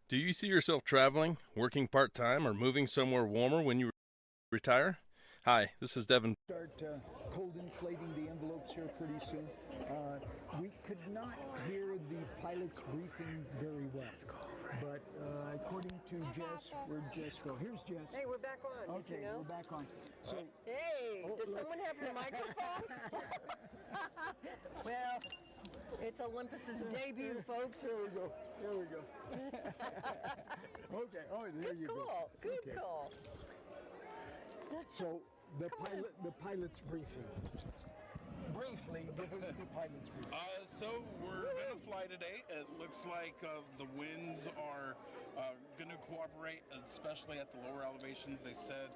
Do you see yourself traveling, working part-time, or moving somewhere warmer when you retire? Hi, this is Devin. Start cold inflating the envelopes here pretty soon. We could not hear the pilot's briefing very well, but according to Jess, we're just go. Here's Jess. Hey, we're back on. Okay, Did you know? we're back on. So, Hey, does someone have the microphone? Well, it's Olympus's debut, folks. there we go. There we go. Okay. Oh, there you go. Good Okay. call. So the pilot's briefing. Briefly, give us the pilot's briefing. So we're going to fly today. It looks like the winds are going to cooperate, especially at the lower elevations. They said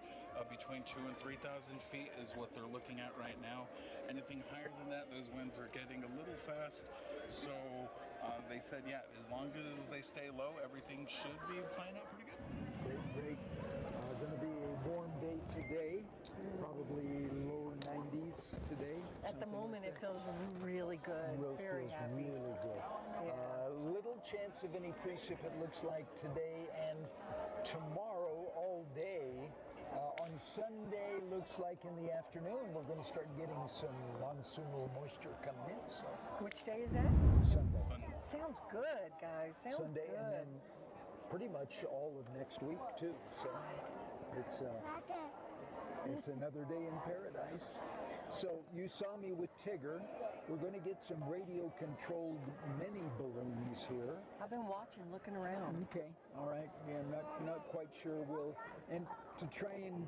between 2,000 and 3,000 feet is what they're looking at right now. Anything higher than that, those winds are getting a little fast. So they said, yeah, as long as they stay low, everything should be playing out pretty good. Great. Going to be a warm day today. Probably low 90s today. At the moment, it feels really good. Very feels happy. really good. Yeah. Little chance of any precip, it looks like today and tomorrow all day. On Sunday, looks like in the afternoon, we're going to start getting some monsoonal moisture coming in. So Which day is that? Sunday. Sounds good, guys. Sounds Sunday, good. and then pretty much all of next week too. So it's another day in paradise. So you saw me with Tigger. We're going to get some radio-controlled mini balloons here. I've been watching, looking around. Okay, all right. Yeah, I'm not quite sure we'll, and to try and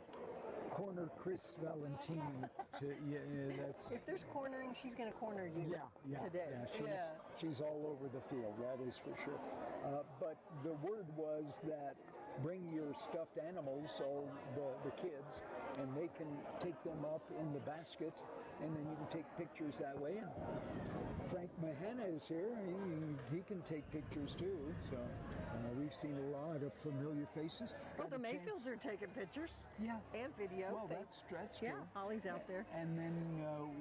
corner Chris Valentini. That's. If there's cornering, she's going to corner you today. She's all over the field, that is for sure. But the word was that bring your stuffed animals, all the kids, and they can take them up in the basket, and then you can take pictures that way. And Frank Mahana is here. He can take pictures too. So we've seen a lot of familiar faces. Well, the Mayfields are taking pictures. Yeah. And video. Well, that's true. Yeah, Holly's out there. And then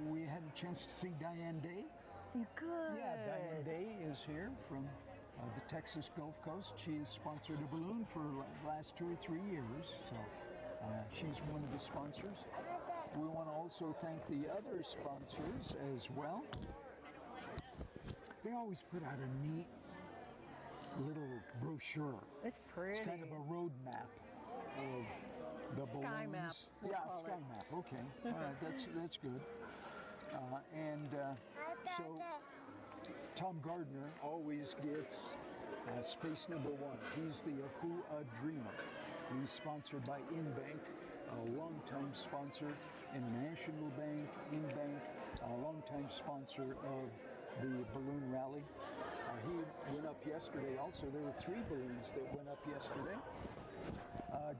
we had a chance to see Diane Day. Good. Yeah, Diane Day is here from the Texas Gulf Coast. She has sponsored a balloon for the last 2 or 3 years. So she's one of the sponsors. We want to also thank the other sponsors as well. They always put out a neat little brochure. It's pretty. It's kind of a road map of the Sky balloons. map, we'll Yeah, call sky it. map. Okay, all right, that's good. So Tom Gardner always gets space number 1. He's the Ahua Dreamer. He's sponsored by InBank, a longtime sponsor, International Bank, InBank, a longtime sponsor of the balloon rally. He went up yesterday also. There were 3 balloons that went up yesterday.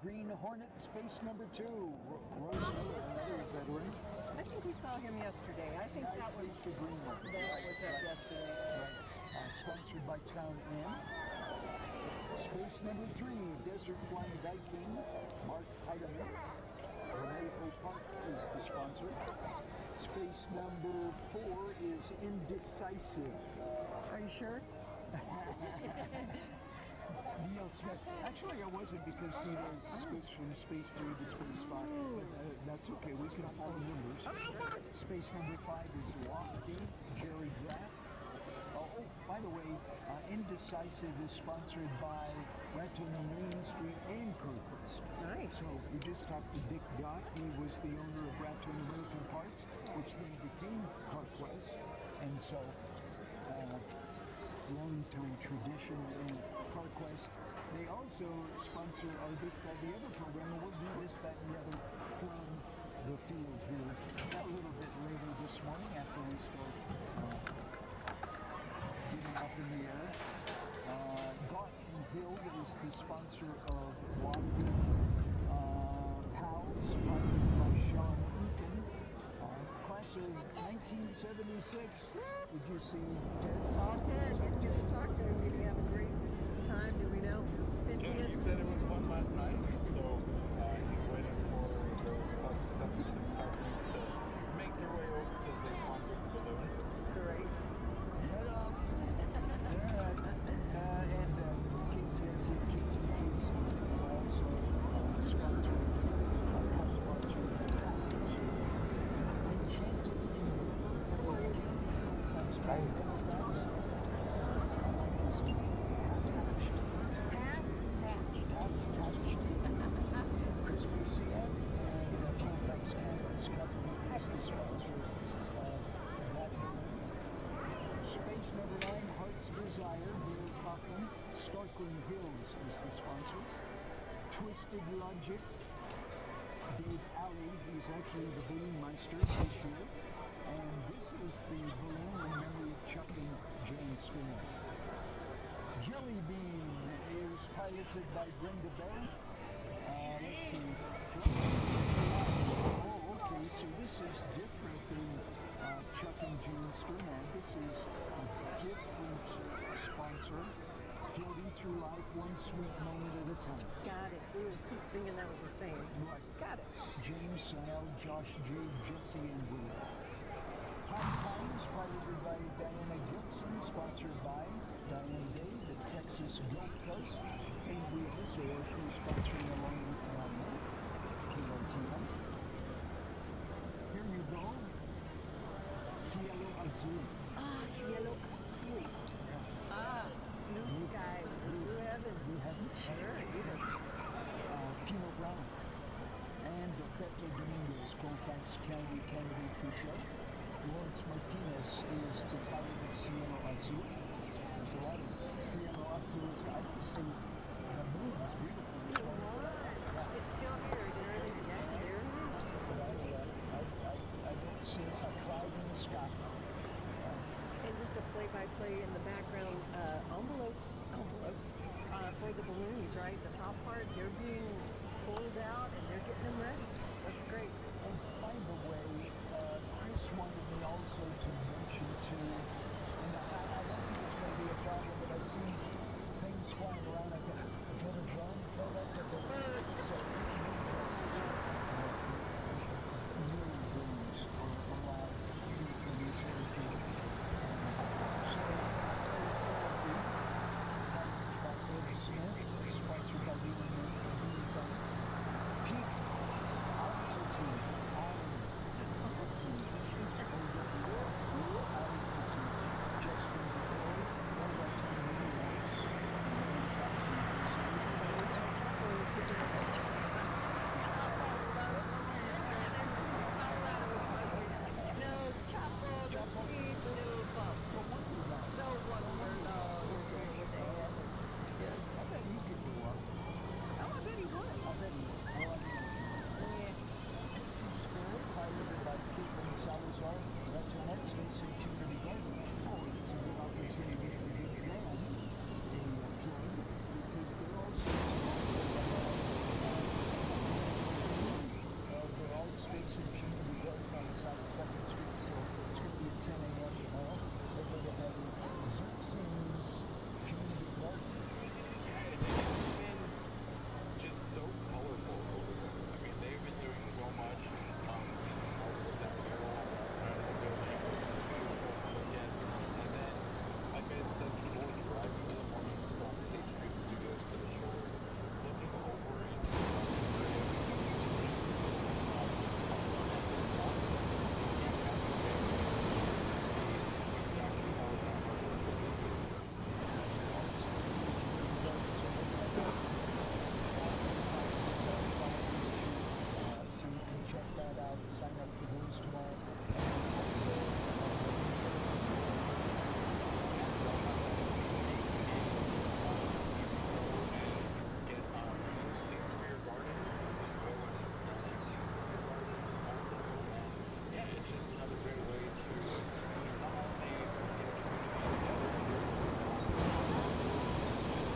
Green Hornet Space number 2, Roy Miller, another veteran. I think we saw him yesterday. I think that was the green one. up yesterday. Sponsored by Town Inn. Space number 3, Desert Flying Viking, Mark Heidemann. Renee Park is the sponsor. Space number 4 is Indecisive. Are you sure? Neil Smith. Actually, I wasn't because he goes from Space 3 to Space 5. But, that's okay. We can follow numbers. Space number 5 is Lofty, Jerry Graff. By the way, Indecisive is sponsored by Raton Marine Street and CarQuest. Nice. So we just talked to Dick Gott. He was the owner of Raton American Parts, which then became CarQuest. And so, long-time tradition in CarQuest. They also sponsor our This, That, the Other program, and we'll do This, That, and the Other from the field here a little bit later this morning after we start getting up in the air. Gott and Hill is the sponsor of Lofty. Pals, piloted by Sean Eakin. Class of 1976. Did you see Ted? Saw Ted. Didn't get to talk to him. Did he have a great time? Do we know? Yeah, he said it was fun last night, so he's waiting for those class of 76 customers to make their way over because they sponsored the balloon. Great. Head up. And Casey has the Hey, Democrats. Half-hatched. Half-touched. Chris Garcia and Colfax Cannabis Company is the sponsor of that balloon. Space Number 9, Heart's Desire, Bill Coughlin. Starkling Hills is the sponsor. Twisted Logic, Dave Alley, he's actually the balloon meister this year. And this is the balloon in memory of Chuck and Jane Skinner. Jelly Bean is piloted by Brenda Bell. Let's see. Oh, okay, so this is different than Chuck and Jane Skinner. This is a different sponsor. Floating through life, one sweet moment at a time. Got it. We were thinking that was the same. Right. Got it. James, Sal, Josh, Jay, Jesse, and Will. Hot Times, piloted by Diana Gibson, sponsored by Diane Day, the Texas Gulf Coast, Wheels, or co-sponsoring along with Rama, KRTM. Here you go. Cielo Azul. Ah, cielo azul. Yes. Ah, blue sky, blue heaven. You haven't? Sure, even. Pinot Brown. And Beto Dominguez, Colfax County candidate for show. Lawrence Martinez is the pilot of Cielo Azul. There's a lot of Cielo Azuls. I can see the moon is beautiful this morning. It's still here. There it is. Yeah, there it is. But I don't see a cloud in the sky. And just a play-by-play in the background, envelopes for the balloons, right? The top part, they're being pulled out and they're getting them ready. That's great. And by the way, Chris wanted me also to mention too, and I don't think it's going to be a problem, but I see things flying around. I thought, is that a drone? No, that's a balloon. So, new drones are allowed to use airfield. Sponsored by Leland Bank. Peak altitude Salazar, that's our next station, Community Garden. Oh, it's a good opportunity to give them a plug because they're also they're all space and Community Garden on the side of 2nd Street, so it's going to be at 10 a.m. tomorrow. They're going to have Xerxes Community Garden. It's been just so colorful over there. I mean, they've been doing so much. With that mural outside of the building, which is beautiful to look at. And then, like I had said before, driving in the mornings from State Street Studios to the shore, looking over into the So you can check that out, sign up for those tomorrow. get seeds for your garden. So you can go and donate seeds for your garden also. And yeah, it's just another great way to not only get community together, it's just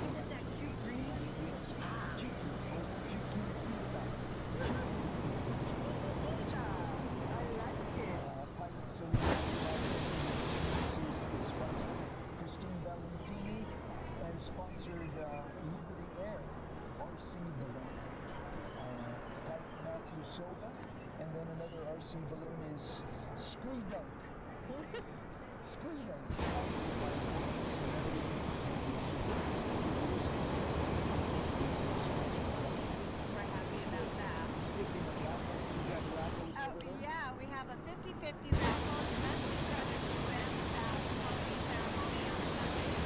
Isn't that cute green? I like it. Christine Valentini has sponsored Liberty Air, RC balloon. Matthew Silva, and then another RC balloon is Squee Dunk. Screw them. We're happy about that. Speaking of raffles, you got raffles Oh, over there? yeah, we have a 50-50 raffle. The monthly started with closing ceremony on Sunday.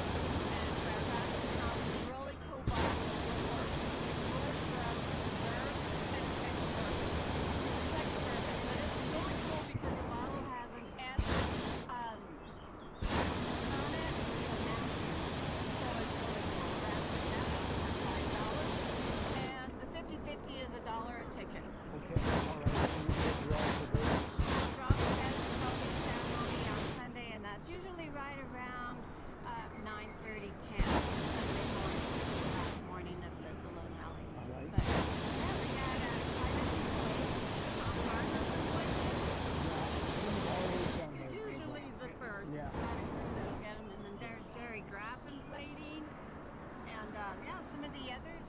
And we're raffling off a really cool box of rewards. Rewards for us to reserve and check service. Check service. But it's really cool because the bottle has an S on it. So it's really cool. Raffling that off for $5. And the 50-50 is $1 a ticket. Okay, all right. So you get draw for those. Drop dead closing ceremony on Sunday, and that's usually right around 9:30, 10 Sunday morning, the last morning of the balloon rally. All right. But yeah, we got private employees. Tom Gardner was with us. He's always on there. Usually the first. Yeah. That'll get him. And then there's Jerry Grappen plating, and yeah, some of the others.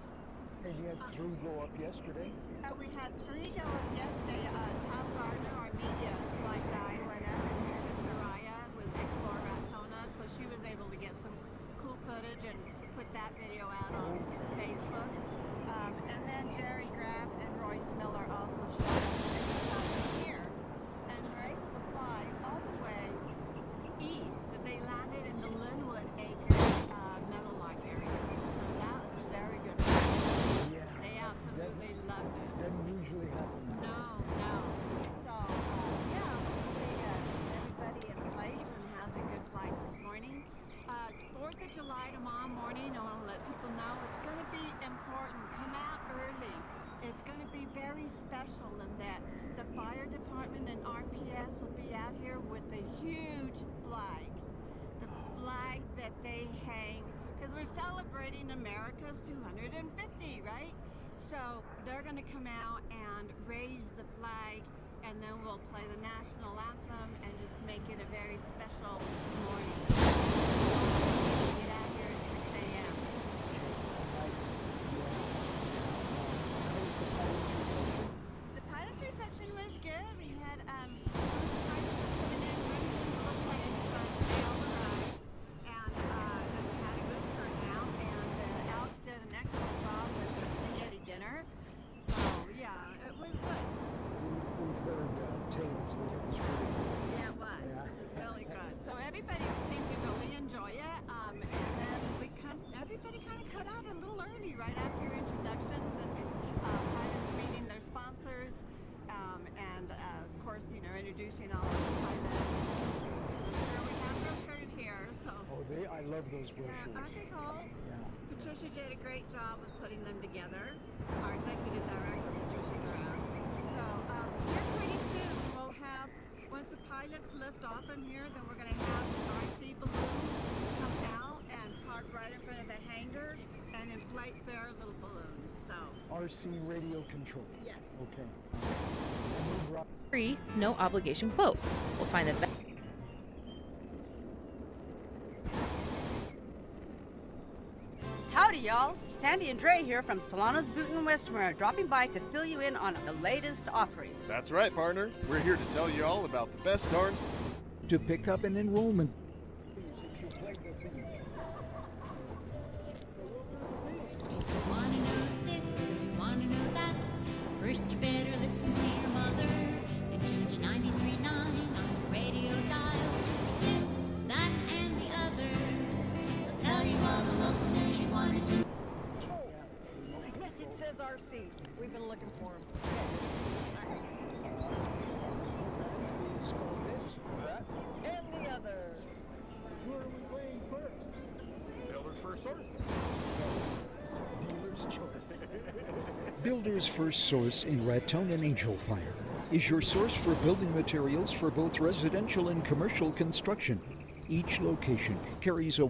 And you had 3 go up yesterday. We had 3 go up yesterday. Tom Gardner, our media flight guy, went up to Soraya with Explore Rathona, so she was able to get some cool footage and put that video out on Facebook. And then Jerry Graff and Royce Miller also showed up here and were able to fly all the way east. They landed in the Linwood Acres Meadowlark area, so that was a very good flight. Yeah. They absolutely loved it. Doesn't usually happen. No. So, yeah, hopefully everybody inflates and has a good flight this morning. 4th of July tomorrow morning, I want to let people know it's going to be important. Come out early. It's going to be very special in that the fire department and RPS will be out here with a huge flag. The flag that they hang, because we're celebrating America's 250, right? So they're going to come out and raise the flag, and then we'll play the national anthem and just make it a very special morning. Get out here at 6 a.m. The pilot's reception was good. We had pilots coming in running into the plane, but they all arrived, and we had a good turnout. And Alex did an excellent job with the spaghetti dinner. So yeah, it was good. We've heard tales that it was really good. Yeah, it was. Yeah. It was really good. So everybody seemed to really enjoy it. And then everybody kind of cut out a little early right after introductions and pilots meeting their sponsors. And of course, introducing all of the pilots. Sure, we have brochures here. So Oh, I love those brochures. aren't they cool? Yeah. Patricia did a great job of putting them together. Our executive director, Patricia Graham. So here pretty soon we'll have, once the pilots lift off from here, then we're going to have RC balloons come out and park right in front of the hangar and inflate their little balloons. So RC radio control. yes. Okay. And we brought Free, no obligation quote. We'll find the best. Howdy, y'all. Sandy and Dre here from Solano's Boot in Westmore, dropping by to fill you in on the latest offering. That's right, partner. We're here to tell you all about the best darn. to pick up an enrollment. If you play the theme. If you wanna know this, you wanna know that, first you better listen to your mother, then tune to 93.9 on the radio dial. This, that, and the other, they'll tell you all the local news you wanted to. Yes, it says RC. We've been looking for him. It's called this. And the other. Who are we playing first? Builder's First Source. Dealer's Choice. Builder's First Source in Raton and Angel Fire is your source for building materials for both residential and commercial construction. Each location carries a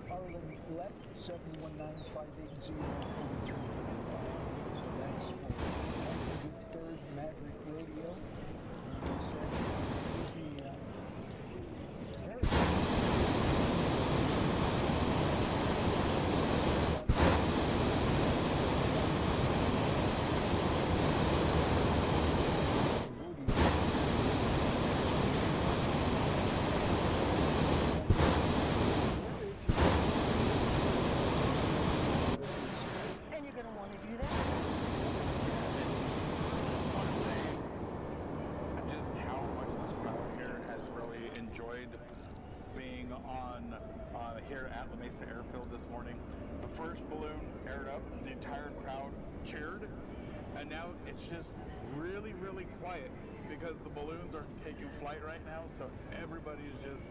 Harlan left 719-580-4355. So that's for 103rd Maverick Rodeo. And he said he'll be on here at La Mesa Airfield this morning. The first balloon aired up, the entire crowd cheered, and now it's just really, really quiet because the balloons are taking flight right now, so everybody's just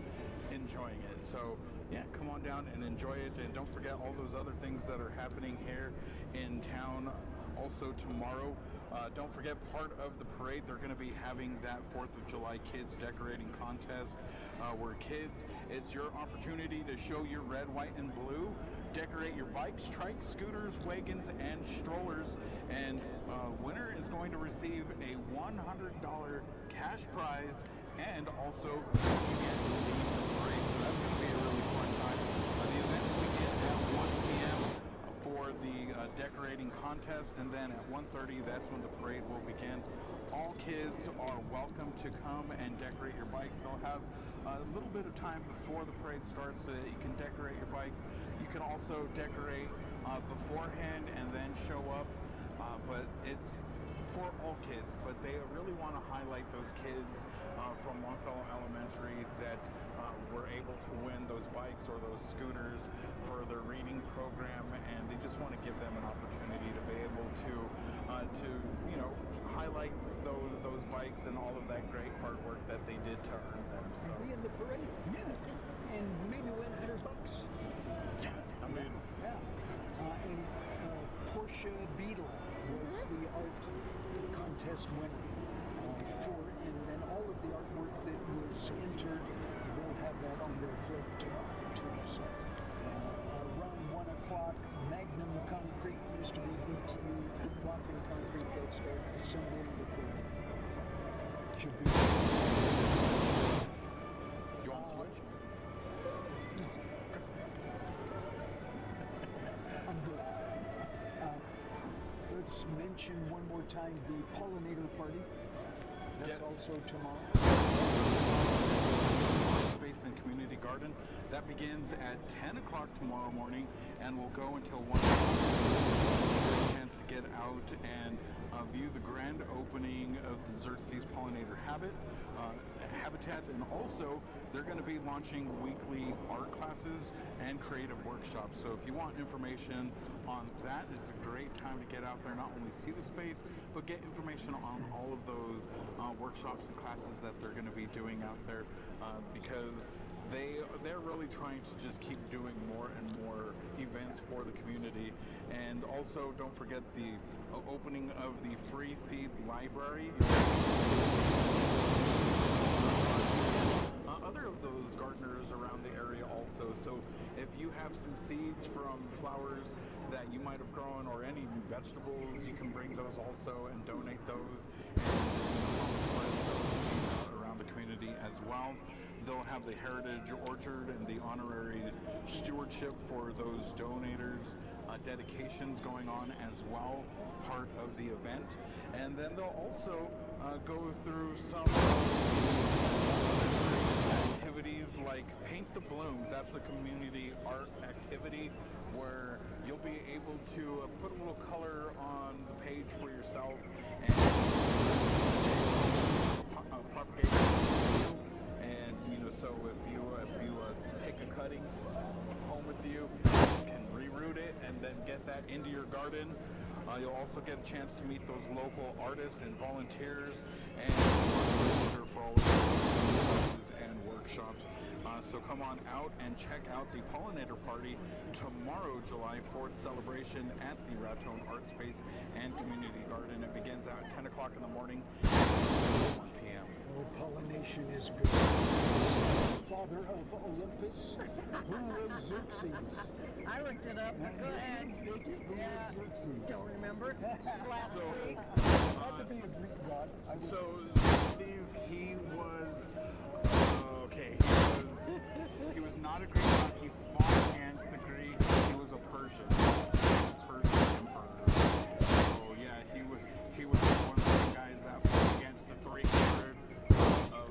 enjoying it. So yeah, come on down and enjoy it, and don't forget all those other things that are happening here in town. Also tomorrow, don't forget, part of the parade, they're going to be having that 4th of July Kids Decorating Contest where kids, it's your opportunity to show your red, white, and blue. Decorate your bikes, trikes, scooters, wagons, and strollers. And winner is going to receive a $100 cash prize, and also you get to see the parade. So that's going to be a really fun time. The event begins at 1 p.m. for the decorating contest, and then at 1:30, that's when the parade will begin. All kids are welcome to come and decorate your bikes. They'll have a little bit of time before the parade starts so that you can decorate your bikes. You can also decorate beforehand and then show up, but it's for all kids. But they really want to highlight those kids from Longfellow Elementary that were able to win those bikes or those scooters for their reading program, and they just want to give them an opportunity to be able to highlight those bikes and all of that great hard work that they did to earn them. So Be in the parade. yeah, And maybe win $100. I mean, And Portia Beetle was the art contest winner and then all of the artwork that was entered, they'll have that on their flip tomorrow too. So around 1 o'clock, Magnum Concrete used to be BTU Block and Concrete. They'll start assembling the parade. Should be. you want to switch? I'm good. Let's mention one more time the pollinator party. That's Yes. also tomorrow. Space and Community Garden. That begins at 10 o'clock tomorrow morning and will go until 1 o'clock. There's a chance to get out and view the grand opening of the Xerxes Pollinator Habitat, and also they're going to be launching weekly art classes and creative workshops. So if you want information on that, it's a great time to get out there, not only see the space, but get information on all of those workshops and classes that they're going to be doing out there, because they're really trying to just keep doing more and more events for the community. And also don't forget the opening of the Free Seed Library. Other of those gardeners around the area also. So if you have some seeds from flowers that you might have grown or any vegetables, you can bring those also and donate those and spread those seeds around the community as well. They'll have the Heritage Orchard and the honorary stewardship for those donators. Dedications going on as well, part of the event. And then they'll also go through some activities like Paint the Blooms. That's a community art activity where you'll be able to put a little color on the page for yourself and propagate it. And so if you take a cutting home with you, you can reroot it and then get that into your garden. You'll also get a chance to meet those local artists and volunteers, and for all of the classes and workshops. So come on out and check out the Pollinator Party tomorrow, July 4th celebration at the Raton Art Space and Community Garden. It begins at 10 o'clock in the morning, 1 p.m. Oh, pollination is good. Father of Olympus, who was Xerxes? I looked it up. Go ahead. Who was Xerxes? Don't remember. Last week. Had to be a Greek god. So Xerxes, he was he was not a Greek god. He fought against the Greeks. He was a Persian emperor. So yeah, he was one of the guys that fought against the 300 of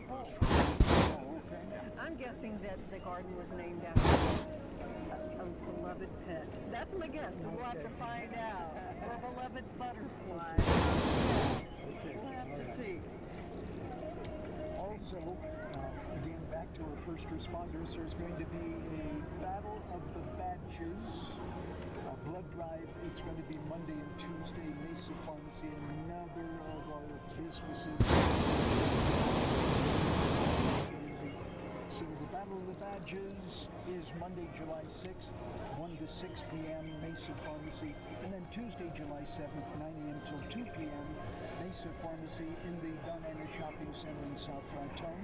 those tribes. Oh, okay. I'm guessing that the garden was named after a beloved pet. That's my guess. We'll have to find out. Or a beloved butterfly. We'll have to see. Also, again, back to our first first responders, there's going to be a Battle of the Badges, a blood drive. It's going to be Monday and Tuesday, Mesa Pharmacy, another of our businesses. So the Battle of the Badges is Monday, July 6th, 1 to 6 p.m., Mesa Pharmacy. And then Tuesday, July 7th, 9 a.m. till 2 p.m., Mesa Pharmacy in the Don Anna Shopping Center in South Raton.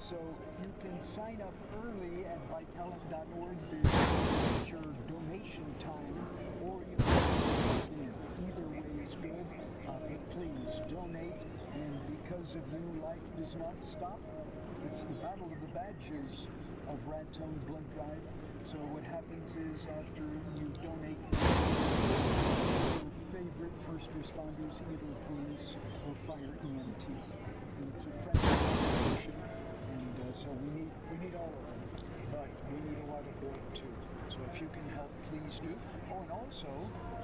So you can sign up early at Vitalant.org. There's your donation time, or you can either way is good. But please donate, and because of you, life does not stop. It's the Battle of the Badges of Raton Blood Drive. So what happens is after you donate, your favorite first responders, either police or fire EMT. And it's a friendly operation, and so we need all of them, but we need a lot of blood too. So if you can help, please do. Oh, and also,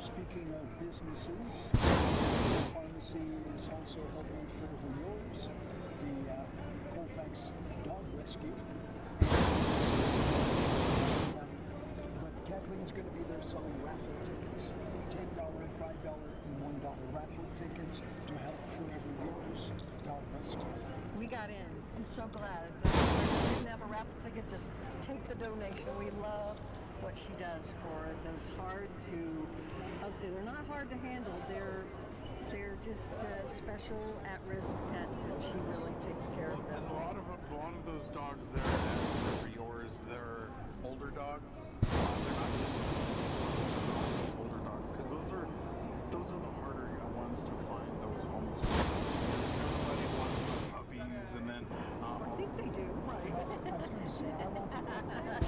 speaking of businesses, the pharmacy is also helping Forever Yours, the Colfax Dog Rescue. But Kathleen's going to be there selling raffle tickets. $10, $5, and $1 raffle tickets to help Forever Yours Dog Rescue. We got in. I'm so glad. We didn't have a raffle ticket. Just take the donation. We love what she does for those hard to. They're not hard to handle. They're just special at-risk pets, and she really takes care of them. And a lot of those dogs there at Yours, they're older dogs. They're not just older dogs, because those are the harder ones to find. Those homes. Everybody wants puppies, and then I think they do. Right. I was going to say, I want to. I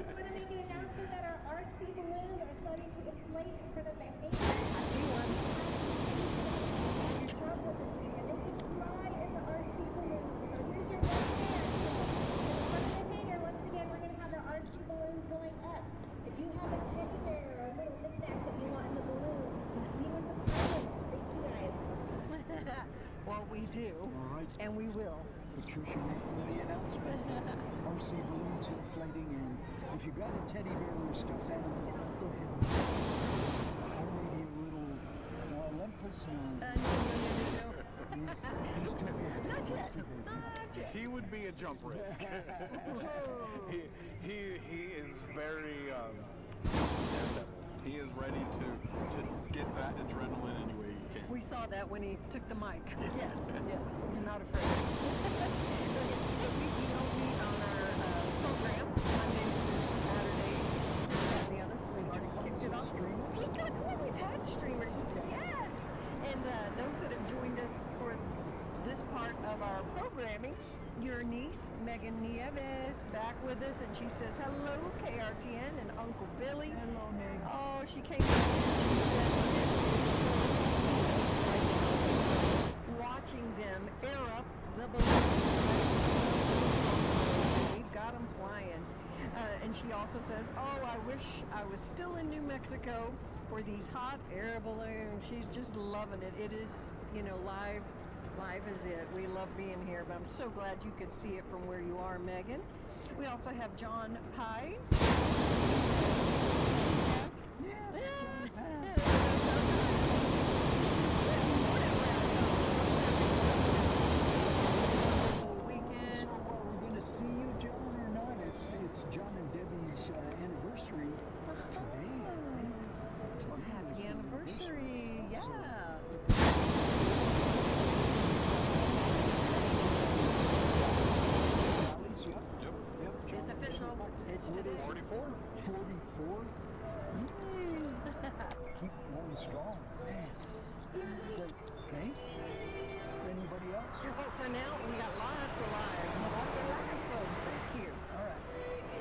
just want to make an announcement that our RC balloons are starting to inflate for the vacation. I see one. Your job was in there, and they can fly in the RC balloons. So here's your one chance. In front of the hangar, once again, we're going to have the RC balloons going up. If you have a teddy bear or a little knickknack that you want in the balloon, be with the pilots. Thank you guys. Well, we do, All right. and we will. Patricia making the announcement. RC balloons inflating, and if you got a teddy bear or a stuffed animal, go ahead. Or maybe a little Olympus. No. He's too big. Not yet. Not yet. he would be a jump risk. he is very he is ready to get that adrenaline any way he can. We saw that when he took the mic. Yes, he's not afraid. We don't meet on our program Mondays through Saturdays, and the other. We've already kicked it off. We've had streamers. Yes, and those that have joined us for this part of our programming, your niece Megan Nieves back with us, and she says hello KRTN and Uncle Billy. Hello, Meg. Oh, she came in and she said, watching them air up the balloons. We've got them flying. And she also says, oh, I wish I was still in New Mexico for these hot air balloons. She's just loving it. It is, live is it. We love being here, but I'm so glad you could see it from where you are, Megan. We also have John Pies. Weekend. So, we're going to see you, John, or not? It's John and Debbie's anniversary today. Well, happy anniversary. Yeah. Yep. It's official. It's today. 44. 44. Keep going strong. Great. Okay. Anybody else? Oh, for now, we got lots of live folks here. All right.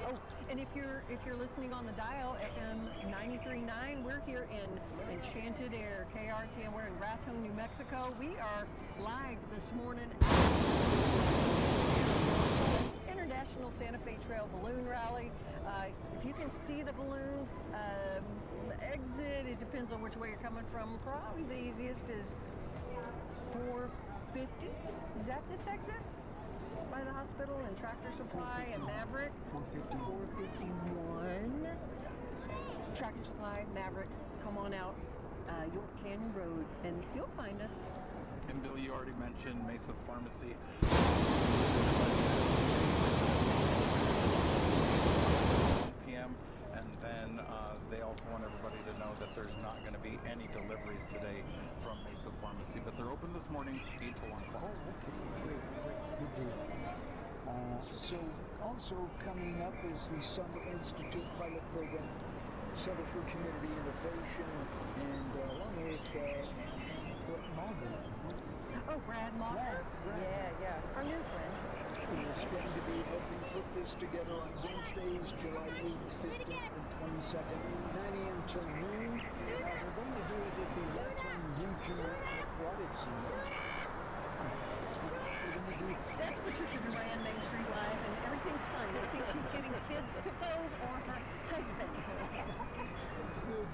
Oh, and if you're listening on the dial, FM 93.9, we're here in Enchanted Air, KRTN. We're in Raton, New Mexico. We are live this morning at International Santa Fe Trail Balloon Rally. If you can see the balloons, exit, it depends on which way you're coming from. Probably the easiest is 450. Is that this exit? by the hospital and Tractor Supply and Maverick. 451. Tractor Supply, Maverick, come on out. York Canyon Road, and you'll find us. And Bill, you already mentioned Mesa Pharmacy. p.m. And then they also want everybody to know that there's not going to be any deliveries today from Mesa Pharmacy, but they're open this morning 8 to 1 o'clock. Oh, okay, great, good deal. So also coming up is the Summer Institute pilot program, Center for Community Innovation, and along with Margaret. Oh, Brad Mocker? Yeah, our new friend. Is going to be helping put this together on Wednesdays, July 8th, 15th, and 22nd, 9 a.m. till noon. We're going to do it at the Raton Regional Aquatic Center. That's Patricia Duran, Main Street Live, and everything's fine. I think she's getting kids to pose or her husband.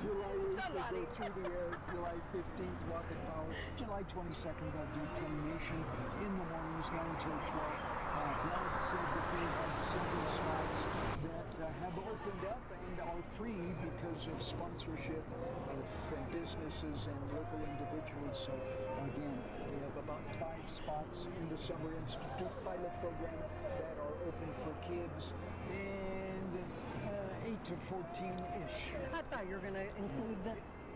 July 8th, they go through the air. July 15th, Rocket Power. July 22nd, they'll do Claymation in the mornings, 9 till 12. Brad said that they had several spots that have opened up and are free because of sponsorship of businesses and local individuals. So again, we have about 5 spots in the Summer Institute pilot program that are open for kids, and 8 to 14-ish. I thought you were going to include the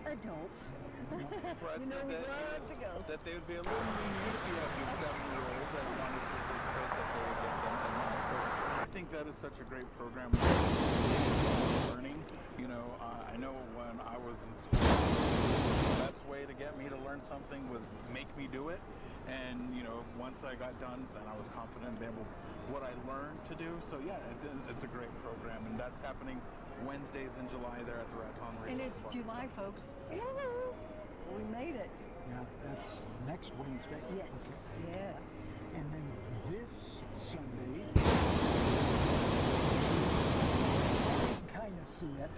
adults. You know, we love to go. That they would be a little lenient if you have your 7-year-old that wanted to participate, that they would get them in that program. I think that is such a great program. Learning, you know, I know when I was in school, the best way to get me to learn something was make me do it. And, you know, once I got done, then I was confident in able what I learned to do. So, yeah, it's a great program. And that's happening Wednesdays in July there at the Raton Regional. And it's July, folks. Woo-hoo. We made it. Yeah, that's next Wednesday. Yes, okay. yes. And then this Sunday, kind of see it.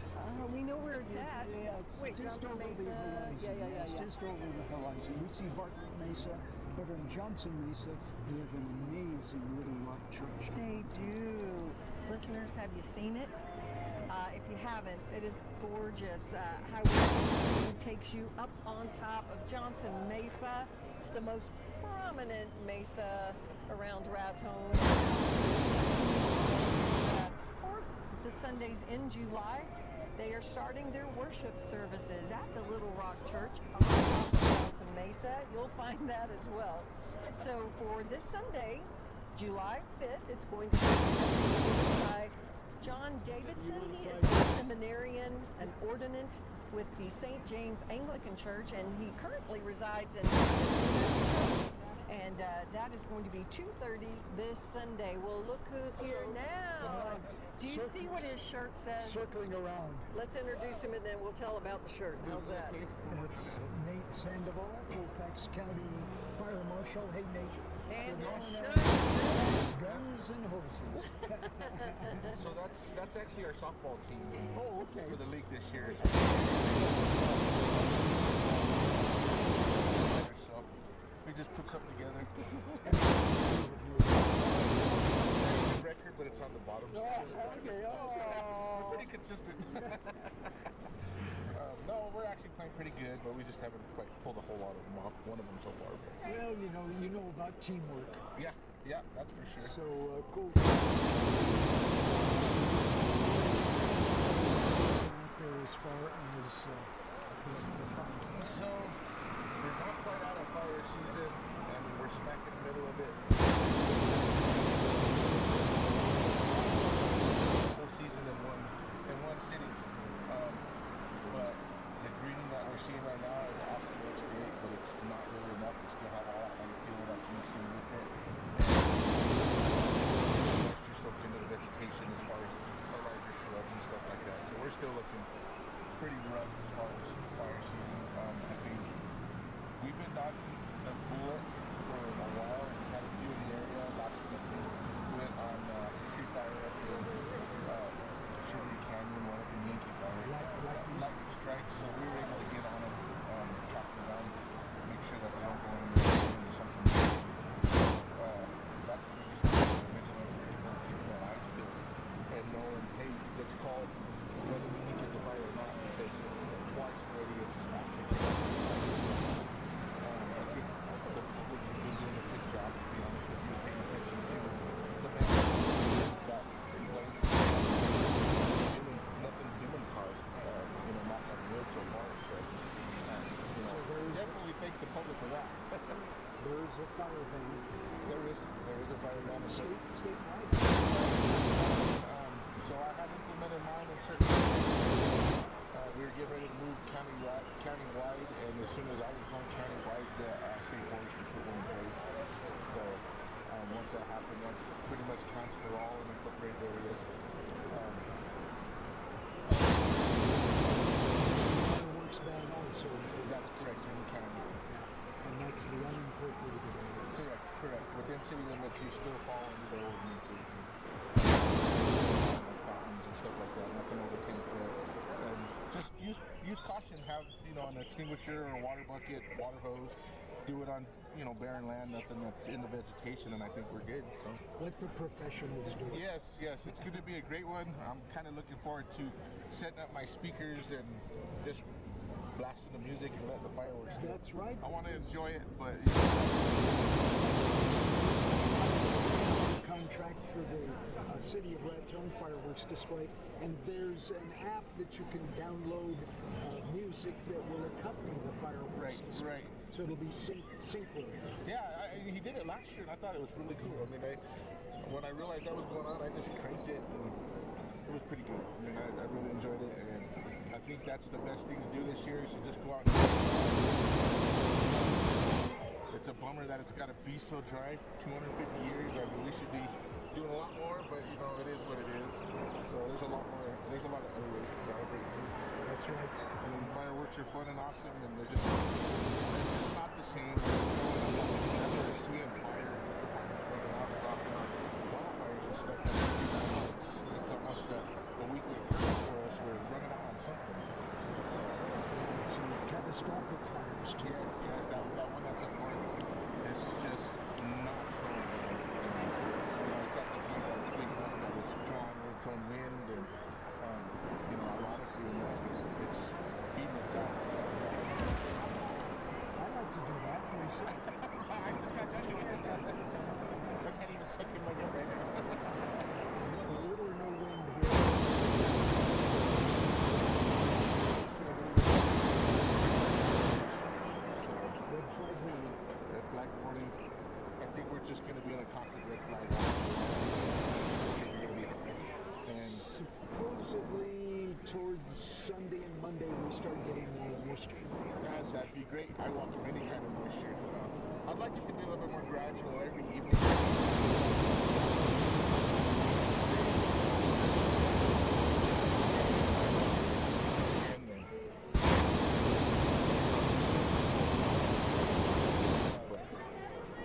We know where it's at. Yeah, it's Wait, just Johnson over Mesa. the horizon. Yeah. It's just over the horizon. We see Bartlett Mesa, but in Johnson Mesa, they have an amazing Little Rock church. They do. Listeners, have you seen it? If you haven't, it is gorgeous. Highway takes you up on top of Johnson Mesa. It's the most prominent mesa around Raton. For the Sundays in July, they are starting their worship services at the Little Rock Church on top of Johnson Mesa. You'll find that as well. So for this Sunday, July 5th, it's going to be by John Davidson. He is a seminarian, an ordinant with the St. James Anglican Church, and he currently resides in and that is going to be 2:30 this Sunday. Well, look who's here now. Do you see what his shirt says? Circling around. Let's introduce him and then we'll tell about the shirt. How's that? It's Nate Sandoval, Colfax County Fire Marshal. Hey, Nate. And Good his morning. shirt. Guns and hoses. So that's actually our softball team Oh, okay. for the league this year. So we just put something together. Record, but it's on the bottom. Okay. We're pretty consistent. No, we're actually playing pretty good, but we just haven't quite pulled a whole lot of them off. One of them so far. But. Well, you know about teamwork. Yeah, that's for sure. So cool. There as far as So we're not quite out of fire season, and we're smack in the middle of it. Full season in one city. But the greening that we're seeing right now is awesome. It's great, but it's not really enough. We still have all that like fuel that's mixed in with it. You're soaked into the vegetation as far as our larger shrubs and stuff like that. So we're still looking pretty rough as far as fire season. I think we've been dodging the bullet for a while and had a few in the area. Last week we went on tree fire up in Sugar Canyon, one up in Yankee Fire. Lightning strikes, so we were able to get on them, chop them down, make sure that they don't go into something. That's the biggest thing. statewide. So I had implemented mine in certain areas. We were getting ready to move countywide, and as soon as I was going countywide, the state board should put one in place. So once that happened, that pretty much counts for all unincorporated areas. Fireworks ban also. That's correct, in the county. And that's the unincorporated area. Correct. Within city limits, you still fall under the ordinances and fountains and stuff like that. Nothing over 10 foot. And just use caution. Have an extinguisher or a water bucket, water hose. Do it on barren land, nothing that's in the vegetation, and I think we're good. So let the professionals do it. Yes, it's going to be a great one. I'm kind of looking forward to setting up my speakers and just blasting the music and letting the fireworks go. That's right. I want to enjoy it, but contract for the City of Raton fireworks display, and there's an app that you can download music that will accompany the fireworks. Right. So it'll be syncable. Yeah, he did it last year, and I thought it was really cool. I mean, when I realized that was going on, I just cranked it, and it was pretty good. I mean, I really enjoyed it, and I think that's the best thing to do this year is to just go out and it's a bummer that it's got to be so dry. 250 years. I mean, we should be doing a lot more, but it is what it is. So there's a lot of other ways to celebrate too. That's right. I mean, fireworks are fun and awesome, and they're just not the same. Never seeing fire departments running out as often on wildfires and stuff. It's almost a weekly occurrence for us. We're running out on something. Some catastrophic fires too. Yes, that one that's up north. It's just not snowing. It's at the point that it's big enough that it's drawing its own wind, and ironically enough, it's feeding itself. So. I like to do that. I just got done doing it. I can't even suck in my gut right now. Little or no wind here. Red flag warning. I think we're just going to be on a constant red flag. And supposedly towards Sunday and Monday we start getting more moisture. That'd be great. I welcome any kind of moisture. I'd like it to be a little bit more gradual every evening.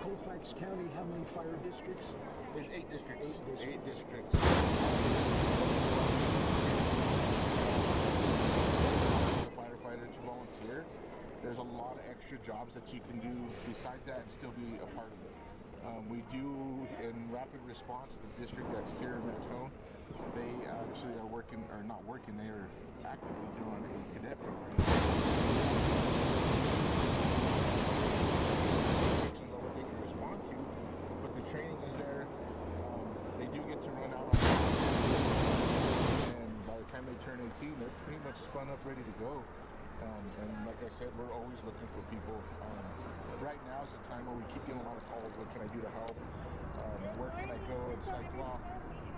Colfax County, how many fire districts? There's 8 districts. 8 districts. Firefighter to volunteer. There's a lot of extra jobs that you can do besides that and still be a part of it. We do in rapid response, the district that's here in Raton, they actually are working, or not working, they are actively doing a cadet program. What they can respond to, but the training is there. They do get to run out on and by the time they turn 18, they're pretty much spun up, ready to go. And like I said, we're always looking for people. Right now is the time where we keep getting a lot of calls. What can I do to help? Where can I go? It's like, well,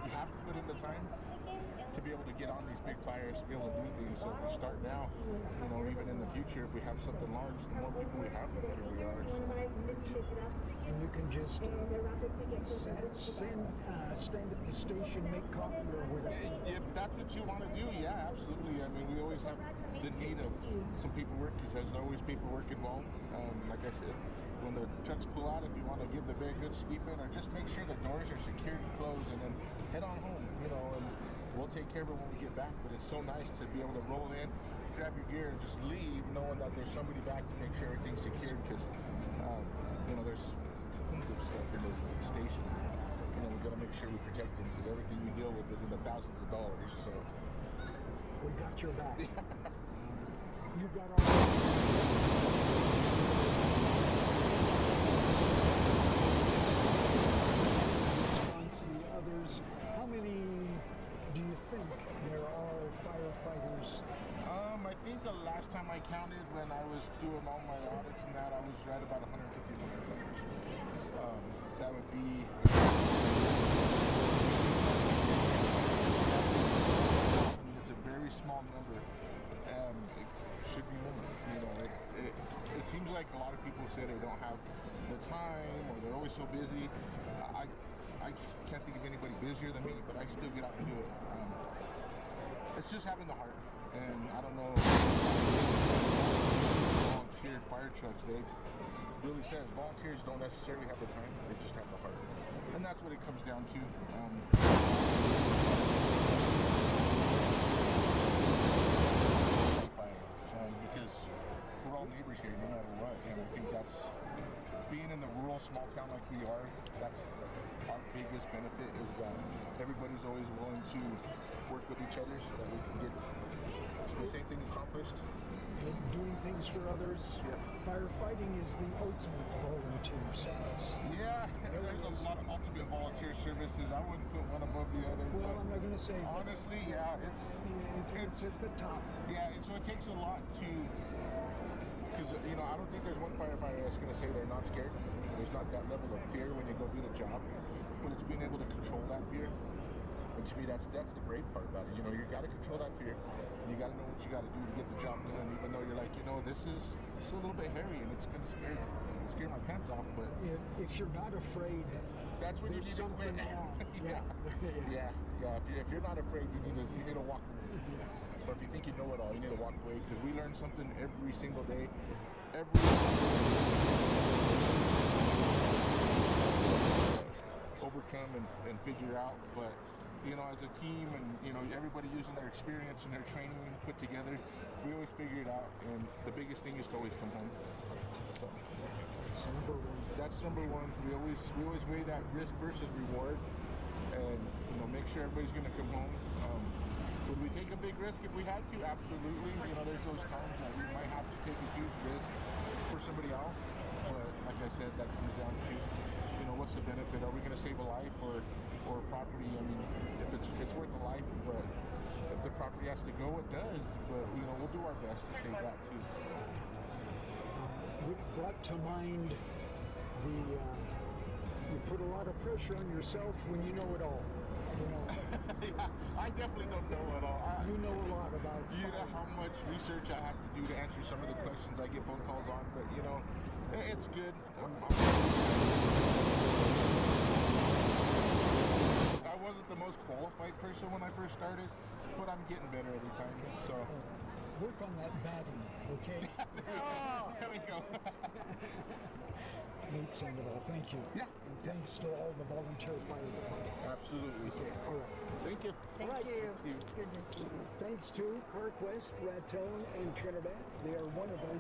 you have to put in the time to be able to get on these big fires, to be able to do things. So if we start now, even in the future, if we have something large, the more people we have, the better we are. So. And you can just stand at the station, make coffee or whatever. If that's what you want to do, yeah, absolutely. I mean, we always have the need of some paperwork because there's always paperwork involved. Like I said, when the trucks pull out, if you want to give the big good sweep in, or just make sure the doors are secured and closed, and then head on home, and we'll take care of it when we get back. But it's so nice to be able to roll in, grab your gear, and just leave knowing that there's somebody back to make sure everything's secured because, there's tons of stuff in those stations. We've got to make sure we protect them because everything we deal with is in the thousands of dollars. So we got your back. You got our response the others. How many do you think there are firefighters? I think the last time I counted when I was doing all my audits and that, I was right about 150 firefighters. That would be say they don't have the time or they're always so busy. I can't think of anybody busier than me, but I still get out and do it. It's just having the heart, and I don't know. Volunteer fire trucks, they really says volunteers don't necessarily have the time; they just have the heart, and that's what it comes down to. Because we're all neighbors here, no matter what, and I think that's being in the rural small town like we are. That's our biggest benefit, is that everybody's always willing to work with each other so that we can get the same thing accomplished. Doing things for others. Yeah. Firefighting is the ultimate volunteer service. Yeah, there's a lot of ultimate volunteer services. I wouldn't put one above the other. Well, I'm not going to say. Honestly, yeah, it's at the top. Yeah, and so it takes a lot to, because I don't think there's one firefighter that's going to say they're not scared. There's not that level of fear when you go do the job, but it's being able to control that fear. And to me, that's the brave part about it. You got to control that fear, and you got to know what you got to do to get the job done. Even though you're like, this is a little bit hairy and it's going to scare my pants off. But if you're not afraid, that's when you need to quit. yeah. If you're not afraid, you need to walk away. Or if you think you know it all, you need to walk away, because we learn something every single day. Overcome and figure out, but as a team and everybody using their experience and their training put together, we always figure it out, and the biggest thing is to always come home. So that's number one. We always weigh that risk versus reward, and make sure everybody's going to come home. Would we take a big risk if we had to? Absolutely. There's those times that we might have to take a huge risk for somebody else, but like I said, that comes down to what's the benefit? Are we going to save a life or property? I mean, if it's worth a life, but if the property has to go, it does. But we'll do our best to save that too. What brought to mind you put a lot of pressure on yourself when you know it all. Yeah, I definitely don't know it all. You know a lot about you know how much research I have to do to answer some of the questions I get phone calls on, but it's good. I wasn't the most qualified person when I first started, but I'm getting better every time. So work on that batting, okay? There we go. Nate Sandoval, thank you. Yeah. And thanks to all the volunteer fire department. Absolutely. Okay, all right. Thank you. Thank you. Good to see you. Thanks to CarQuest, Raton, and Trinidad. They are one of our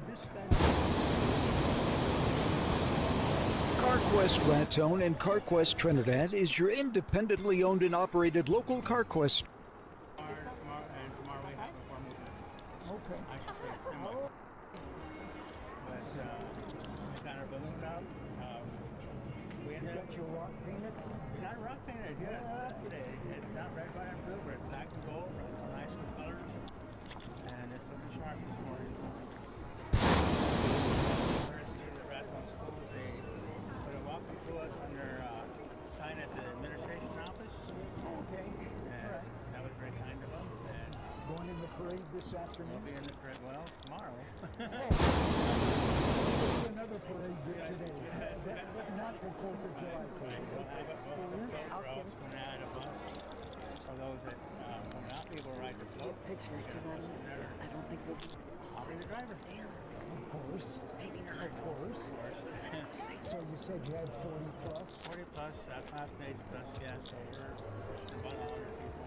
CarQuest Raton and CarQuest Trinidad is your independently owned and operated local CarQuest. Tomorrow we have a formal movement. Okay. I should say similar. But we got our balloon up. We ended up your rock painted? We got rock painted, yes. It's not red, white, and blue, but it's black and gold. It's nice with colors. And it's looking sharp this morning. University of the Raton Schools, they put a welcome to us on their sign at the administration office. Okay. And that was very kind of them. And going in the parade this afternoon? We'll be in the parade, tomorrow. Another parade today, but not the 4th of July parade. Going to add a bus for those that will not be able to ride the float. Pictures, because I don't think we'll be. I'll be the driver. Of course. Maybe not. Of course. So you said you had 40 plus? 40 plus, classmates plus, yeah, so we're about 100 people.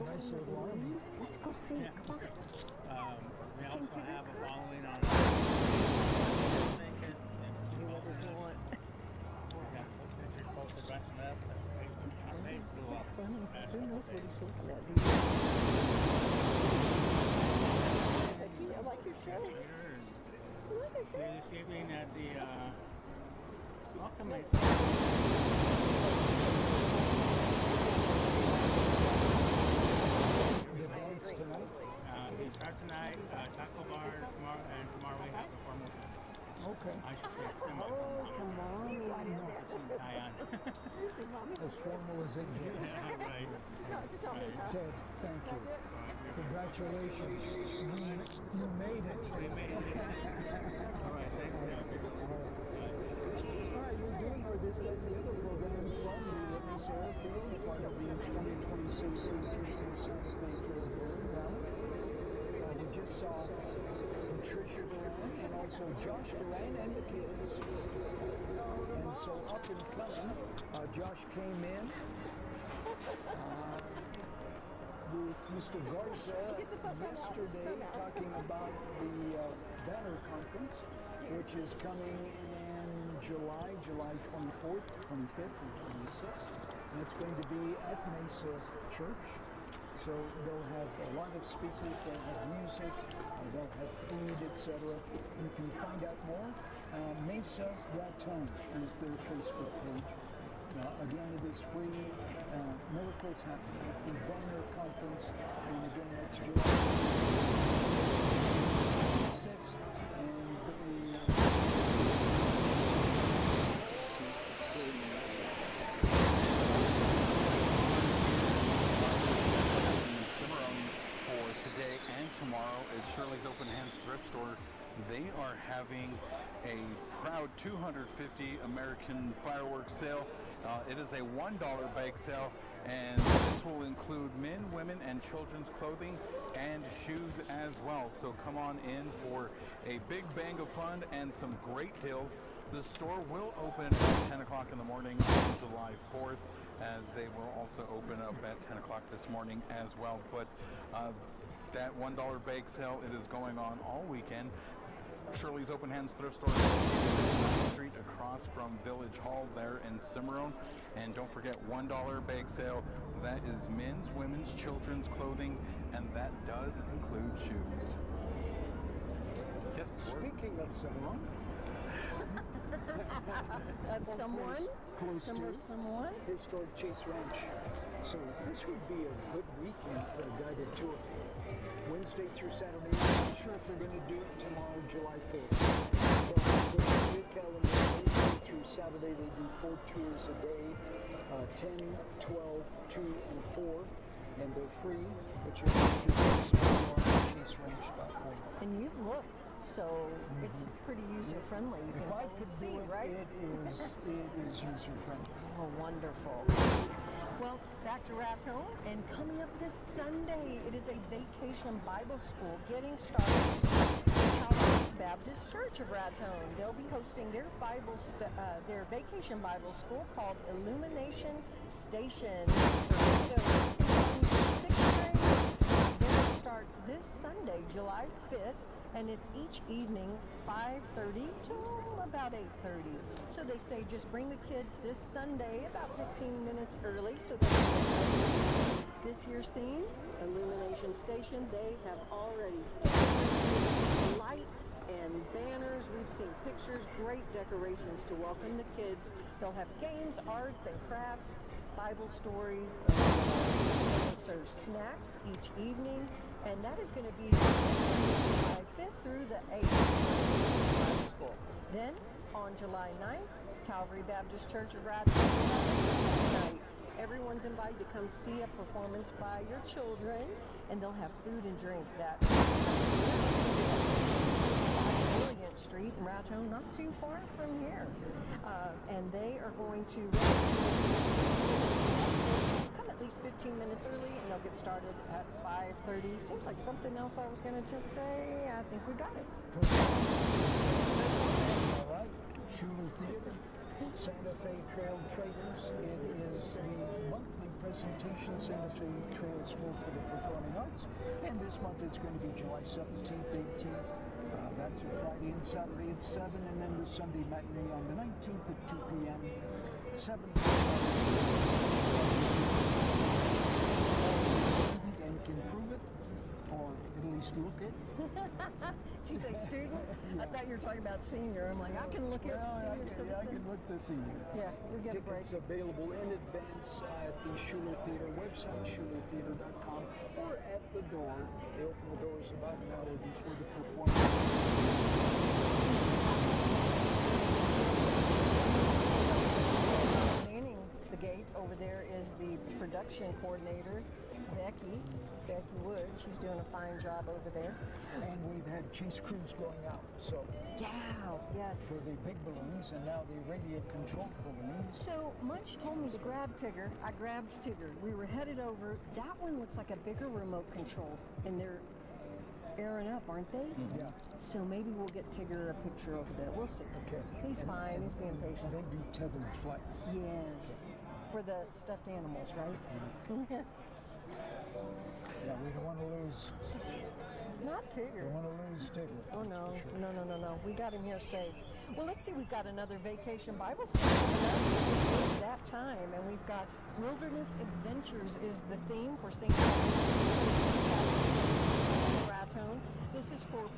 Nice little army. Let's go see it. Come on. We also have a following on posted right and left. He's funny. Who knows what he's looking at? I like your shirt. Look at See you this evening at the welcome. We start tonight, taco bar tomorrow, and tomorrow we have a formal. Okay. I should say semi. Oh, tamales. Not the same tie on. As formal as it gets. Right. No, just tell me. Ted, thank you. Congratulations. You made it. We made it. All right, thanks for having me. All right, we're doing our This, That, and the Other program from the Whitney Airfield, part of the 2026 Celebration Santa Fe Trail Balloon Rally. We just saw Patricia Duran and also Josh Duran and the kids. And so up and coming, Josh came in with Mr. Garza yesterday talking about the Banner Conference, which is coming in July 24th, 25th, and 26th. And it's going to be at Mesa Church. So they'll have a lot of speakers, they'll have music, they'll have food, etc. You can find out more. Mesa Raton is their Facebook page. Again, it is free. Miracles happen at the Banner Conference. And again, that's July 6th. And for today and tomorrow at Shirley's Open Hands Thrift Store. They are having a proud 250 American fireworks sale. It is a $1 bake sale, and this will include men, women, and children's clothing and shoes as well. So come on in for a big bang of fun and some great deals. The store will open at 10 o'clock in the morning on July 4th, as they will also open up at 10 o'clock this morning as well. But that $1 bake sale, it is going on all weekend. Shirley's Open Hands Thrift Store is street across from Village Hall there in Cimarron. And don't forget, $1 bake sale. That is men's, women's, children's clothing, and that does include shoes. Yes. speaking of Cimarron, Of someone? close to Someone? historic Chase Ranch. So this would be a good weekend for a guided tour. Wednesday through Saturday. I'm not sure if they're going to do it tomorrow, July 5th. So the calendar, Wednesday through Saturday, they do 4 tours a day, 10, 12, 2, and 4. And they're free, but you're going to chaseranch.org. And you've looked, so it's pretty user-friendly. You If I can could see, do it, right? it is user-friendly. Oh, wonderful. Well, back to Raton, and coming up this Sunday, it is a vacation Bible school getting started at Calvary Baptist Church of Raton. They'll be hosting their their vacation Bible school called Illumination Station. It starts this Sunday, July 5th, and it's each evening 5:30 to about 8:30. So they say just bring the kids this Sunday about 15 minutes early so they can get ready. This year's theme, Illumination Station, they have already decorated lights and banners. We've seen pictures, great decorations to welcome the kids. They'll have games, arts and crafts, Bible stories, and they'll serve snacks each evening. And that is going to be July 5th through the 8th Bible school. Then, on July 9th, Calvary Baptist Church of Raton night. Everyone's invited to come see a performance by your children, and they'll have food and drink that Brilliant Street in Raton, not too far from here. And they are going to come at least 15 minutes early, and they'll get started at 5:30. Seems like something else I was going to just say. I think we got it. All right, Schuler Theater, Santa Fe Trail Traders. It is the monthly presentation, Santa Fe Trail School for the Performing Arts. And this month it's going to be July 17th, 18th. That's a Friday and Saturday at 7, and then the Sunday matinee on the 19th at 2 p.m. 7 and can prove it, or at least look it. Did you say student? I thought you were talking about senior. I'm like, I can look at senior citizen. I can look the senior. Yeah, we'll get a break. Tickets available in advance at the Schuler Theater website, schulertheater.com, or at the door. They open the doors about an hour before the performance. the production coordinator, Becky Wood. She's doing a fine job over there. And we've had chase crews going out, so Yeah, yes. for the big balloons and now the radio-controlled balloons. So Munch told me to grab Tigger. I grabbed Tigger. We were headed over. That one looks like a bigger remote control, and they're airing up, aren't they? Yeah. So maybe we'll get Tigger a picture over there. We'll see. Okay. He's fine. He's being patient. They'll do tethered flights. Yes. For the stuffed animals, right? Yeah, we don't want to lose. Not Tigger. Don't want to lose Tigger. Oh no, no. We got him here safe. Well, let's see. We've got another Vacation Bible School coming up. It's that time, and we've got Wilderness Adventures is the theme for St. Raton. This is for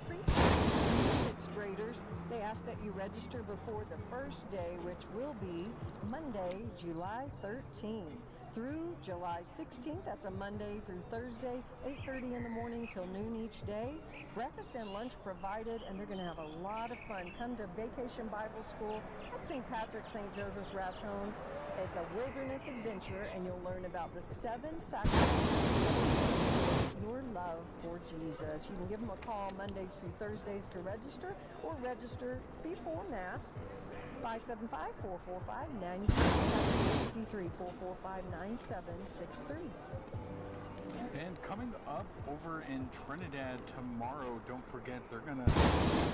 sixth graders. They ask that you register before the first day, which will be Monday, July 13th. Through July 16th, that's a Monday through Thursday, 8:30 in the morning till noon each day. Breakfast and lunch provided, and they're going to have a lot of fun. Come to Vacation Bible School at St. Patrick, St. Joseph's, Raton. It's a wilderness adventure, and you'll learn about the 7 sacraments, your love for Jesus. You can give them a call Mondays through Thursdays to register, or register before Mass. 575-445-9763, 445-9763. And coming up over in Trinidad tomorrow, don't forget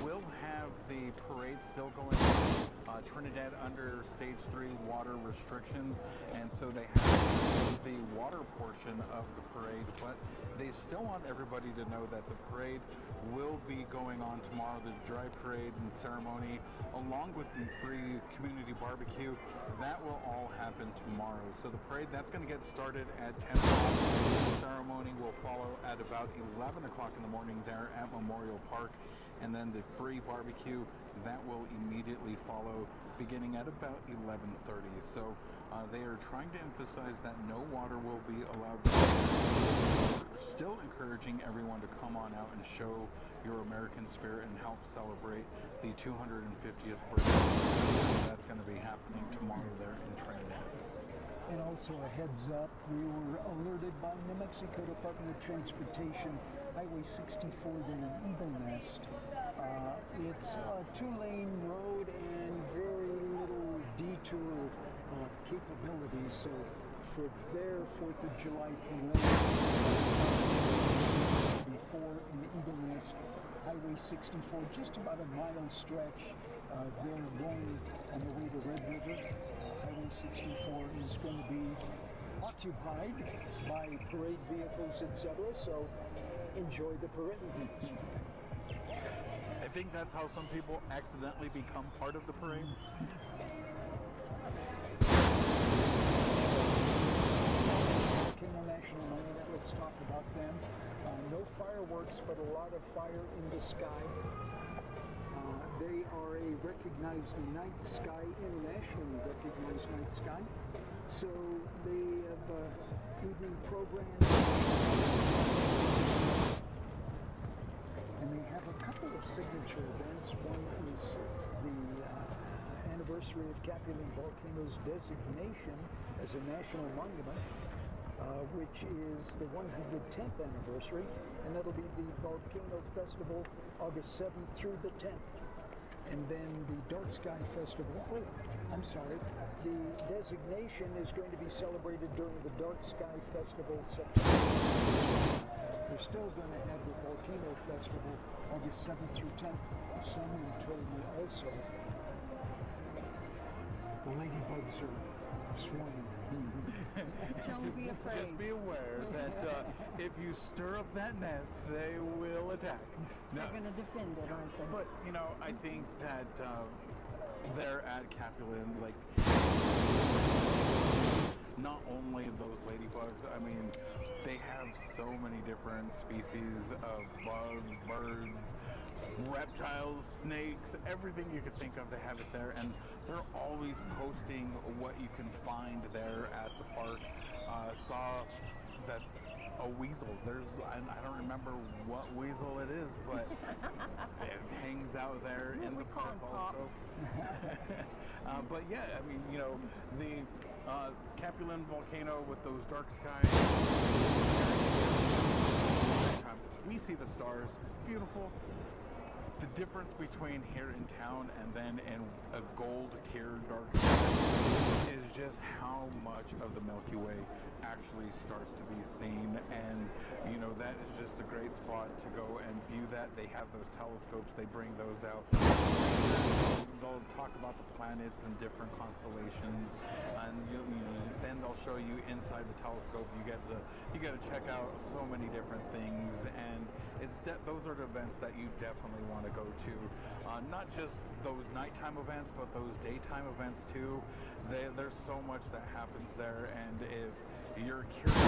we'll have the parade still going on. Trinidad under stage 3 water restrictions, and so they have the water portion of the parade, but they still want everybody to know that the parade will be going on tomorrow, the dry parade and ceremony, along with the free community barbecue. That will all happen tomorrow. So the parade, that's going to get started at 10 o'clock. The ceremony will follow at about 11 o'clock in the morning there at Memorial Park. And then the free barbecue, that will immediately follow beginning at about 11:30. So they are trying to emphasize that no water will be allowed. Still encouraging everyone to come on out and show your American spirit and help celebrate the 250th birthday. That's going to be happening tomorrow there in Trinidad. And also a heads up, we were alerted by New Mexico Department of Transportation, Highway 64 there in Eagle Nest. It's a 2-lane road and very little detour capability, so for their 4th of July parade before in Eagle Nest, Highway 64, just about a mile stretch, they're going on the way to Red River. Highway 64 is going to be occupied by parade vehicles, etc., so enjoy the parade. I think that's how some people accidentally become part of the parade. Volcano National Marina, let's talk about them. No fireworks, but a lot of fire in the sky. They are a recognized night sky, internationally recognized night sky. So they have evening programs. And they have a couple of signature events. One is the anniversary of Capulan Volcano's designation as a national monument, which is the 110th anniversary, and that'll be the Volcano Festival August 7th through the 10th. And then the Dark Sky Festival, the designation is going to be celebrated during the Dark Sky Festival September. We're still going to have the Volcano Festival August 7th through 10th. Someone told me also the ladybugs are swarming. Don't be afraid. Just be aware that if you stir up that nest, they will attack. They're going to defend it, aren't they? But, I think that they're at Capulan, not only those ladybugs, they have so many different species of bugs, birds, reptiles, snakes, everything you could think of, they have it there, and they're always posting what you can find there at the park. Saw that a weasel. I don't remember what weasel it is, but it hangs out there in the park also. But yeah, I mean, you know, the Capulin volcano with those dark skies. We see the stars, beautiful. The difference between here in town and then in a gold clear dark sky is just how much of the Milky Way actually starts to be seen. And you know, that is just a great spot to go and view that. They have those telescopes, they bring those out. They'll talk about the planets and different constellations, and then they'll show you inside the telescope. You get to check out so many different things, and those are the events that you definitely want to go to. Not just those nighttime events, but those daytime events too. There's so much that happens there, and if you're curious,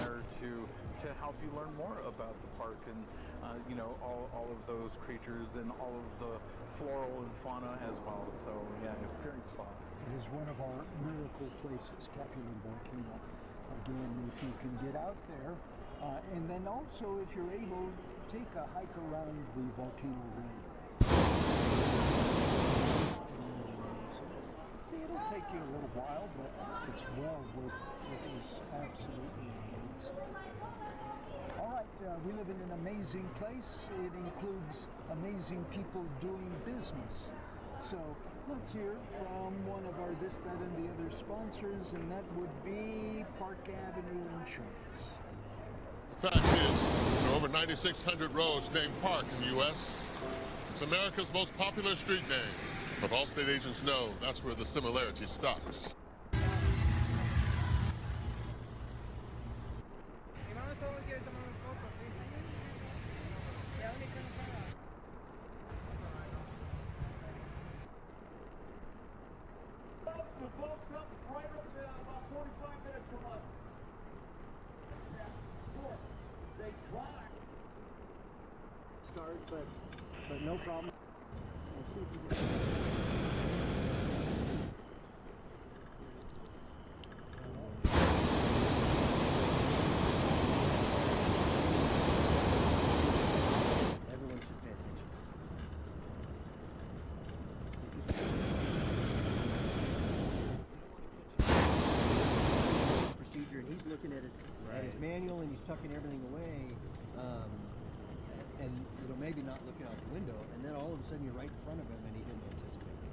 there to help you learn more about the park and you know, all of those creatures and all of the floral and fauna as well. So yeah, it's a great spot. It is one of our miracle places, Capulin Volcano. Again, if you can get out there, and then also if you're able, take a hike around the volcano ring. It'll take you a little while, but it's well worth it. It is absolutely amazing. All right, we live in an amazing place. It includes amazing people doing business. So let's hear from one of our This, That, and the Other sponsors, and that would be Park Avenue Insurance. Fact is, there are over 9,600 roads named Park in the U.S. It's America's most popular street name. But all state agents know that's where the similarity stops. Start, but no problem. We'll see if we can. Everyone should pay attention. Procedure, and he's looking at his manual, and he's tucking everything away. And maybe not looking out the window, and then all of a sudden you're right in front of him and he didn't anticipate it.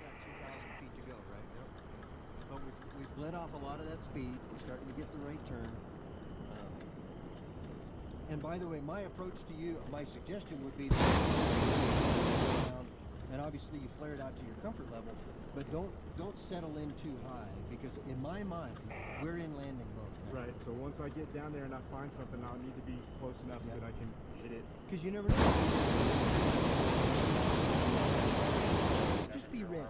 Got 2,000 feet to go, right? Yep. But we've bled off a lot of that speed. We're starting to get the right turn. And by the way, my approach to you, my suggestion would be and obviously you flare it out to your comfort level, but don't settle in too high, because in my mind, we're in landing mode now. Right, so once I get down there and I find something, I'll need to be close enough that I can hit it. Because you never know. Just be ready.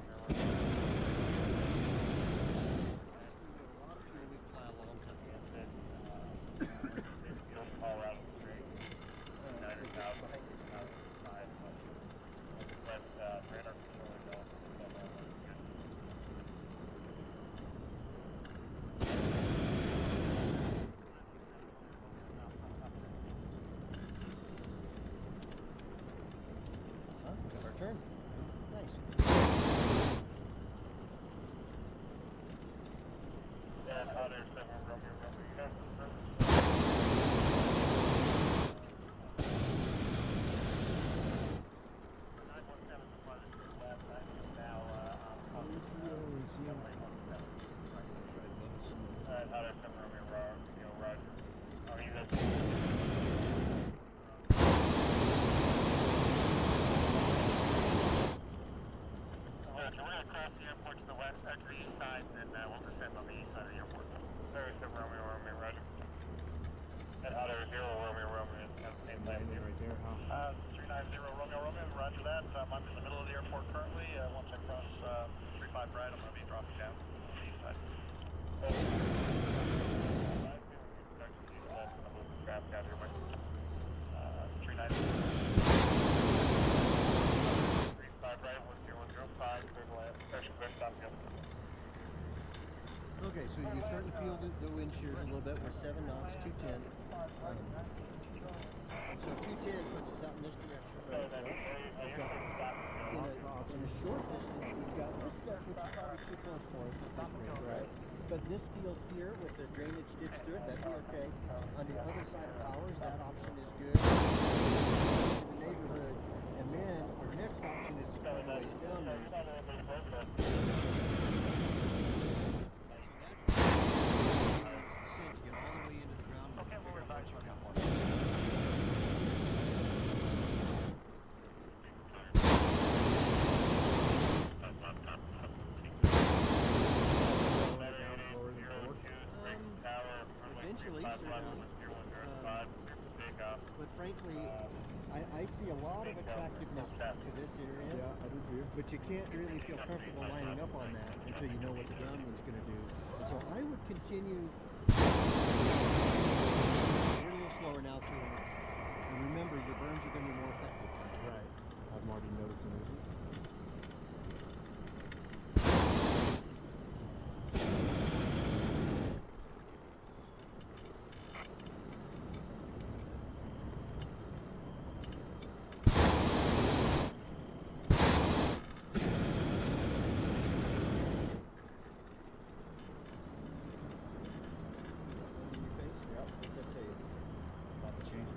Turn. Nice. Traffic out here, Okay, so you're starting to feel the wind shears a little bit with 7 knots, 210. So 210 puts us out in this direction. Right? In a short distance, we've got this stuff, which is probably too close for us at this rate, right? But this field here with the drainage ditch through it, that'd be okay. On the other side of Powers, that option is good. The neighborhood, and then our next option is quite a ways down there. But frankly, I see a lot of attractiveness to this area. Yeah, I do too. But you can't really feel comfortable lining up on that until you know what the ground wind's going to do. And so I would continue. We're a little slower now too. And remember, your berms are going to be more effective. Right. I'm already noticing it.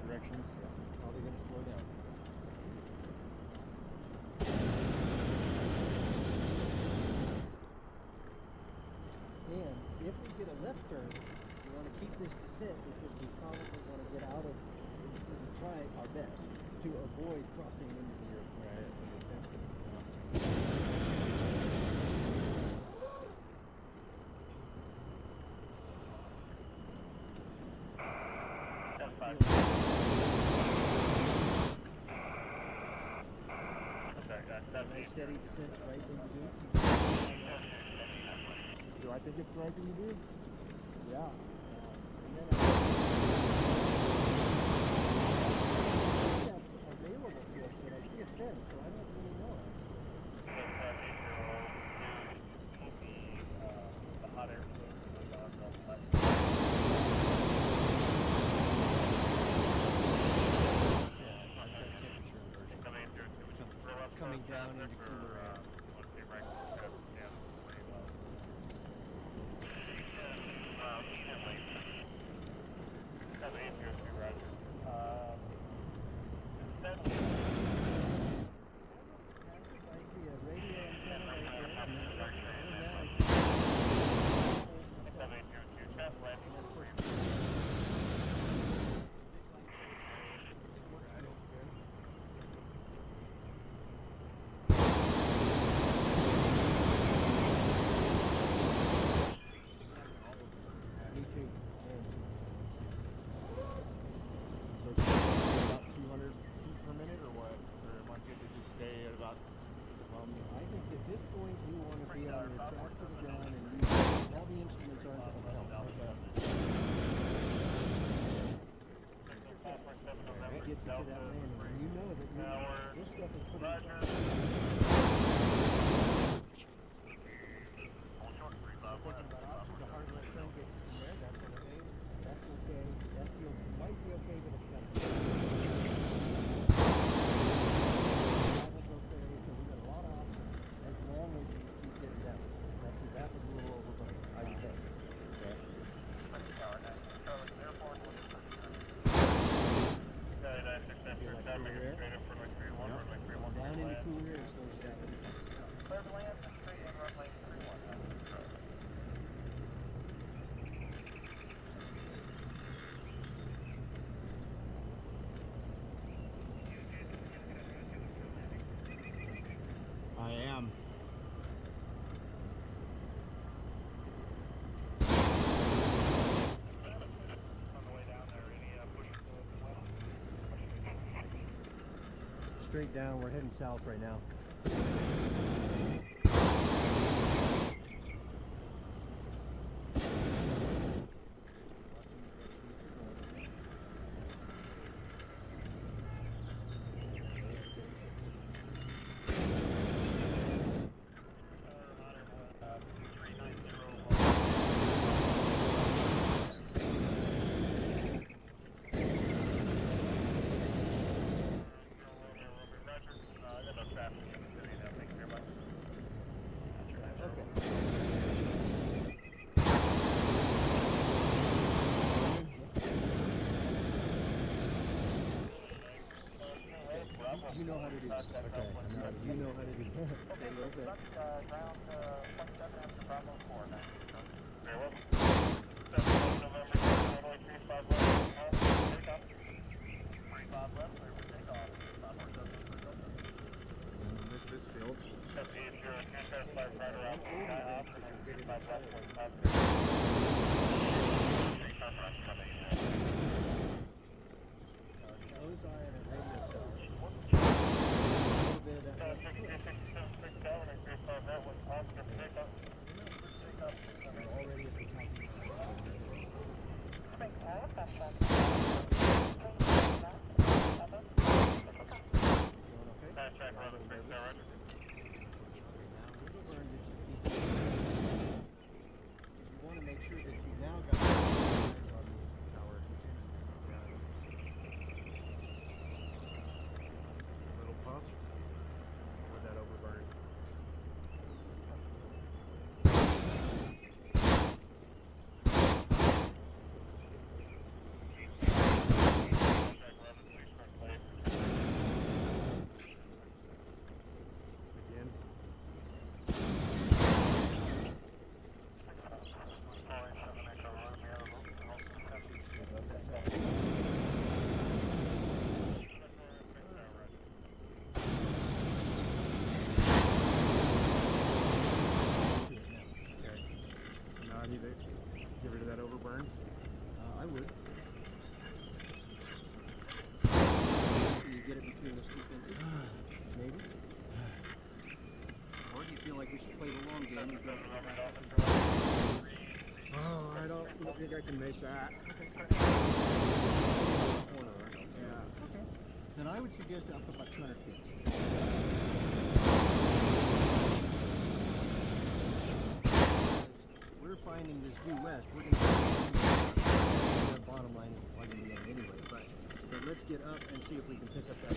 Directions, probably going to slow down. And if we get a left turn, we want to keep this descent because we probably want to get out of, we try our best to avoid crossing into the earth. Right. Nice steady descent, right thing to do. Do I think it's the right thing to do? Yeah. And then that's available to us, but I see a fence, so I don't really know. The hot air coming down into cooler air. Gets you to that landing, and you know that this stuff is pretty the hard left turn gets us in there, that's okay. That's okay. That field might be okay, but it's got to be. That's okay, so we got a lot of options as long as you keep getting down. That was a little overboard, I would say. Okay. Down into cool air slows down. I am. Straight down, we're heading south right now. you know how to do this. Okay, you know how to do this. Okay, a little bit. Ground 27 after Bravo 4 now. Very well. 7 November, runway 35 left, take off. 35 left, clear for takeoff. 547. Miss this field. If you're a 275 right around sky off, and then 35 left, 45. Those are at a radio tower. A little bit of that. 6667, and 35 right, was Oscar for takeoff. We're already at the top. You want to make sure that you've now got eyes on the tower. Little puff. Or that overburn. Again. Now I need to get rid of that overburn. I would. You get it between those two fences? Maybe. Or do you feel like we should play the long game and go Oh, I don't think I can make that. corner, right? Yeah. Okay. Then I would suggest up to about 200 feet. We're finding this due west. We're going to the bottom line is plugging in anyway, but let's get up and see if we can pick up that.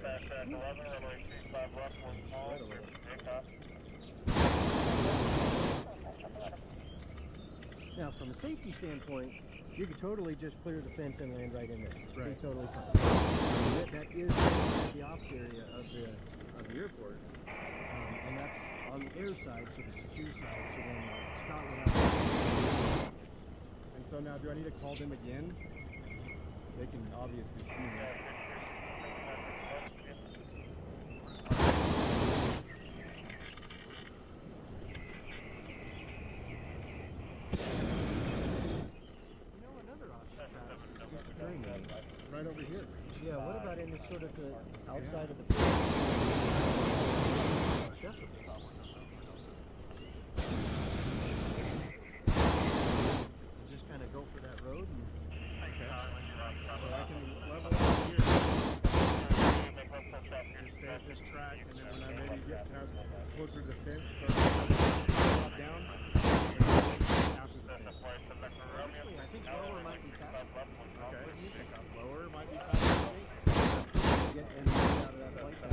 Fast track 11, runway 35 left, 1 small, clear for takeoff. Now, from a safety standpoint, you could totally just clear the fence and land right in there. Right. Be totally fine. That is the ops area of the airport, and that's on the air side, so the secure side. So then Scott went out. And so now, do I need to call them again? They can obviously see me. Right over here. Yeah, what about in the sort of the outside of the just kind of go for that road and So I can level up here. Just stay at this track, and then when I maybe get closer to the fence, start down. After the fence. Actually, I think lower might be faster. Okay. Lower might be faster. Get in and out of that flight path.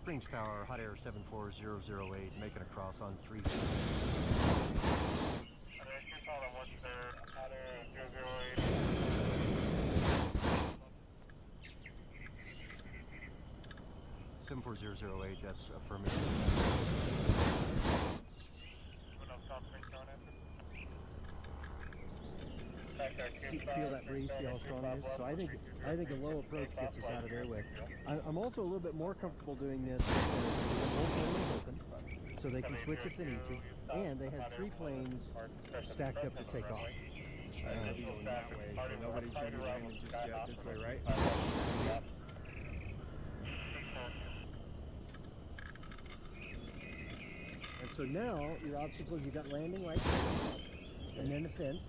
Springs Tower, Hot Air 74008, making a cross on 3. Seven 40008, that's affirmative. Feel that breeze, see how strong it is. So I think a low approach gets us out of there with. I'm also a little bit more comfortable doing this because the whole plane is open, so they can switch if they need to, and they have 3 planes stacked up to take off. Going that way, so nobody's going to be landing just yet this way, right? And so now your obstacles, you got landing right there, and then the fence.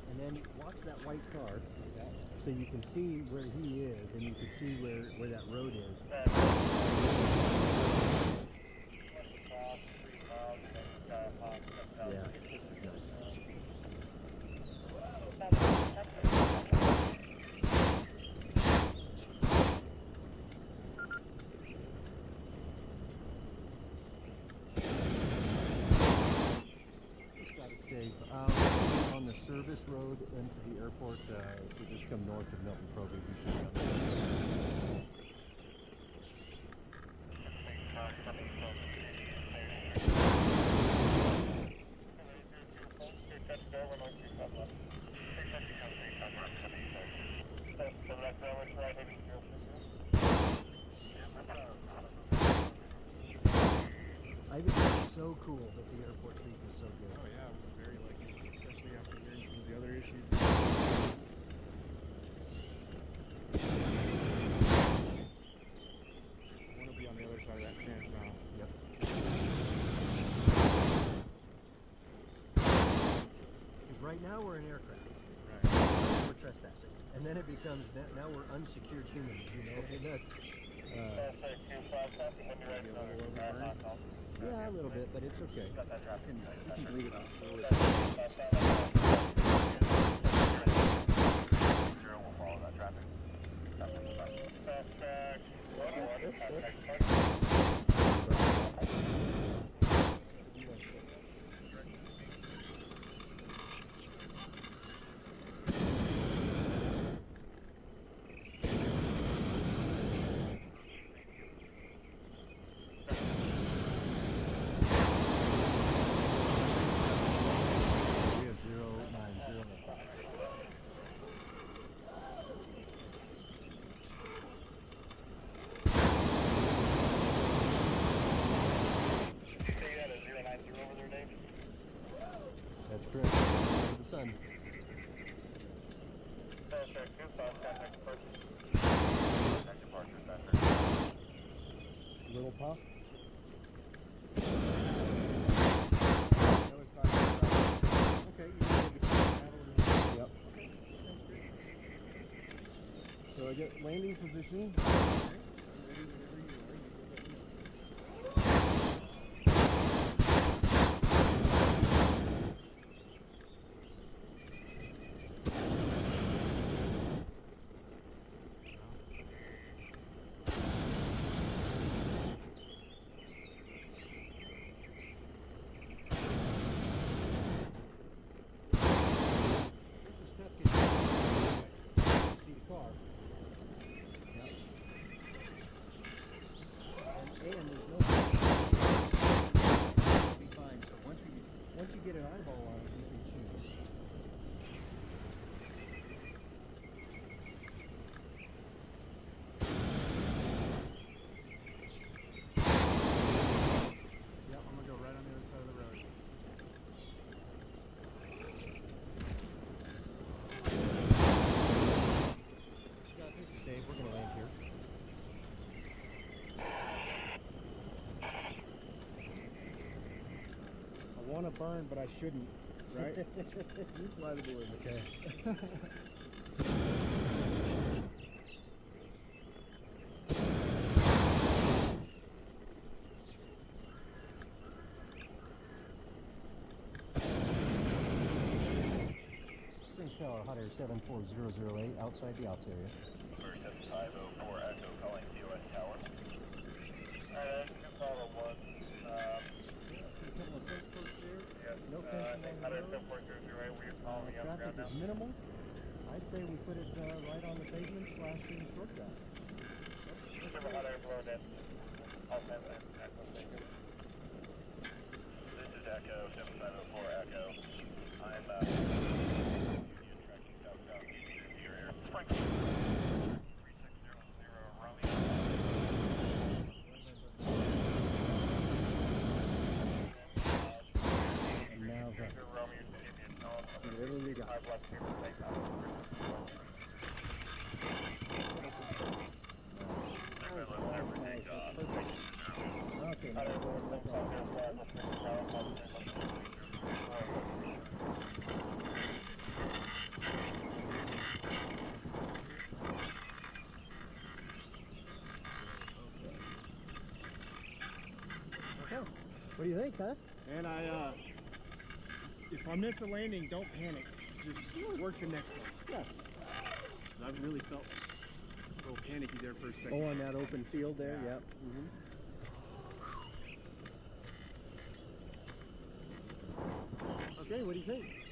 And then watch that white car, so you can see where he is, and you can see where that road is. Yeah, this is nice. On the service road into the airport, if we just come north of Milton Proby, we should have I think it's so cool that the airport fleet is so good. Oh yeah, we're very lucky, especially after hearing some of the other issues. I want to be on the other side of that fence now. Yep. Because right now we're an aircraft. Right. We're trespassing. And then it becomes, now we're unsecured humans, you know? And that's, yeah, a little bit, but it's okay. You can leave it off. We'll follow that traffic. That's correct. For the sun. Little puff. Okay, you can take a Yep. So I get landing position. Get an eyeball on it, you can choose. Yep, I'm gonna go right on the other side of the road. This is Dave, we're gonna land here. I want to burn, but I shouldn't, right? You fly the balloon, okay? Springs Tower, hot air 74008, outside the ops area. 7504 Echo calling TOS Tower. Alright, 201. Couple of fence posts there. Yes, No fence along the road. 10408, we are calling the Traffic underground is minimal. I'd say we put it right on the pavement / in short drive. Super hot air below that. I'll send that. This is Echo 7504 Echo. I'm your air. Sprinkle. 3600 Romeo. Now whatever you got. Okay. What do you think, huh? And if I miss a landing, don't panic. Just work the next one. Yeah. I really felt a little panicky there for a second. Oh, on that open field there, yeah. Okay, what do you think?